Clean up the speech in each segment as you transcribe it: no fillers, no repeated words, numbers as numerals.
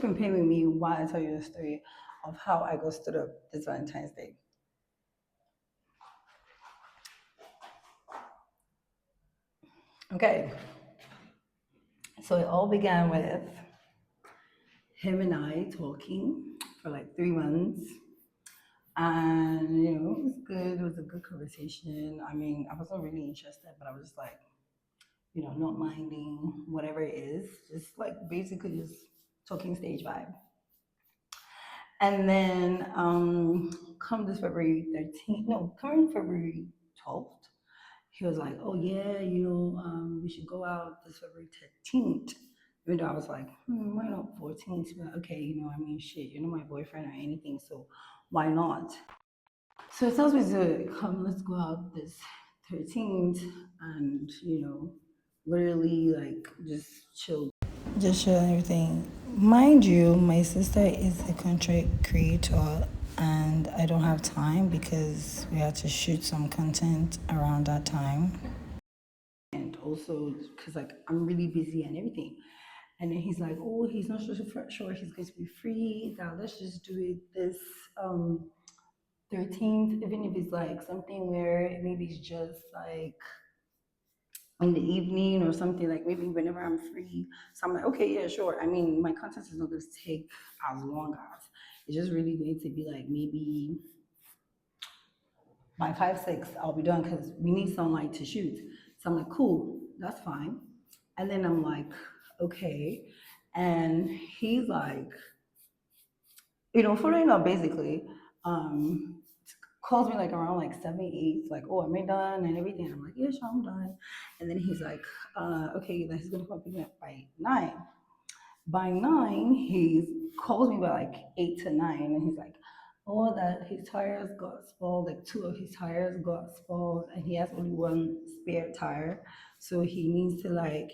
Been paying with me while I tell you the story of how I got stood up this Valentine's Day. Okay, so it all began with him and I talking for like 3 months. And it was good. It was a good conversation. I mean, I wasn't really interested, but I was just like, not minding whatever it is. Just like basically just talking stage vibe. And then come this February 13th, no, coming February 12th, he was like, oh yeah, we should go out this February 13th. Even though I was like, why not 14th? But okay, I mean, shit, you're not my boyfriend or anything, so why not? So it tells me to come, let's go out this 13th and, literally like just chill. Just chill and everything. Mind you, my sister is a content creator and I don't have time because we had to shoot some content around that time. And also because like I'm really busy and everything. And then he's like, oh, he's not sure he's going to be free. Now let's just do it this um 13th, even if it's like something where maybe it's just like in the evening or something, like maybe whenever I'm free. So I'm like, okay, yeah, sure. I mean, my content is not going to take as long as it's just really going to be like maybe by 5, 6, I'll be done because we need sunlight to shoot. So I'm like, cool, that's fine. And then I'm like, okay. And he's like, following up basically, um, calls me like around like 7, 8, like, oh, am I done and everything? I'm like, yeah, sure, I'm done. And then he's like, okay, that he's gonna come pick me up by 9. By 9, he calls me by like 8 to 9, and he's like, oh, that his tires got spoiled, like two of his tires got spoiled, and he has only one spare tire, so he needs to like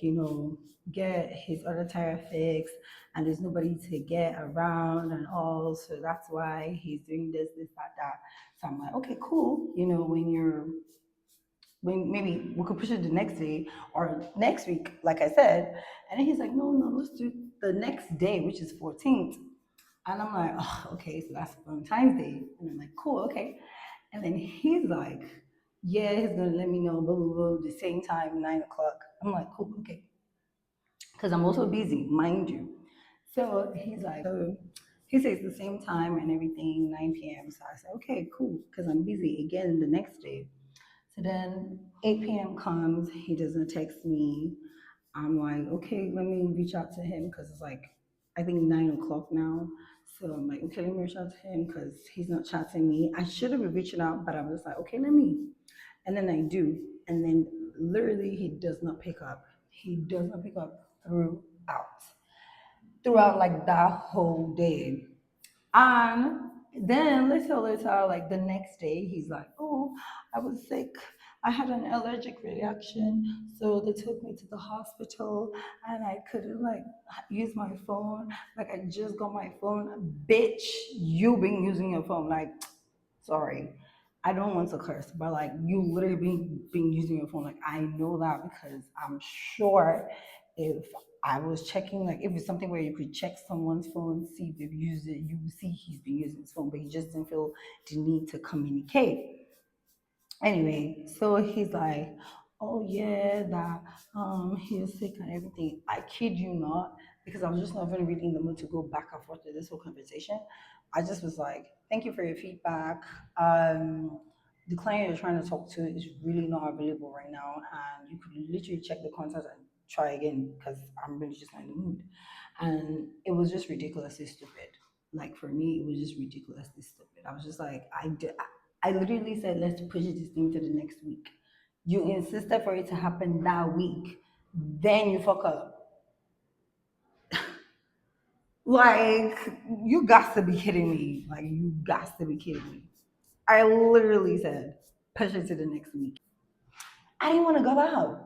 get his other tire fixed, and there's nobody to get around and all, so that's why he's doing this, that, that. So I'm like, okay, cool. When maybe we could push it the next day or next week, like I said. And then he's like, no, no, let's do the next day, which is 14th. And I'm like, oh, okay, so that's Valentine's Day. And I'm like, cool, okay. And then he's like, yeah, he's gonna let me know, blah, blah, blah, the same time, 9 o'clock. I'm like, cool, okay. Because I'm also busy, mind you. So he's like, so he says the same time and everything, 9 p.m. So I said, okay, cool, because I'm busy again the next day. So then 8 p.m. comes, he doesn't text me. I'm like, okay, let me reach out to him because it's like, I think 9 o'clock now. So I'm like, okay, let me reach out to him because he's not chatting me. I should have been reaching out, but I was like, okay, let me. And then I do. And then literally, he does not pick up. He does not pick up throughout like that whole day. And then later, like the next day, he's like, oh, I was sick. I had an allergic reaction. So they took me to the hospital and I couldn't like use my phone. Like I just got my phone. Bitch, you been using your phone. Like, sorry. I don't want to curse, but like you literally been using your phone. Like I know that because I'm sure if I was checking, like if it's something where you could check someone's phone, see if they've used it, you will see he's been using his phone, but he just didn't feel the need to communicate. Anyway, so he's like, oh yeah, that he's sick and everything. I kid you not, because I was just not even really in the mood to go back and forth with this whole conversation. I just was like, thank you for your feedback. The client you're trying to talk to is really not available right now, and you could literally check the contact and try again because I'm really just not in the mood. And it was just ridiculously stupid. Like for me, it was just ridiculously stupid. I was just like, I literally said, let's push this thing to the next week. You insisted for it to happen that week. Then you fuck up. Like, you got to be kidding me. Like, you got to be kidding me. I literally said, push it to the next week. I didn't want to go out.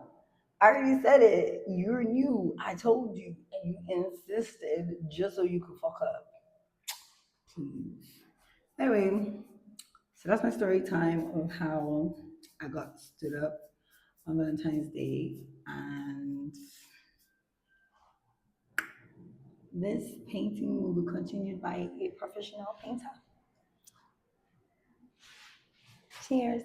I already said it. You're new. I told you. And you insisted just so you could fuck up. Please. Anyway, so that's my story time of how I got stood up on Valentine's Day, and this painting will be continued by a professional painter. Cheers.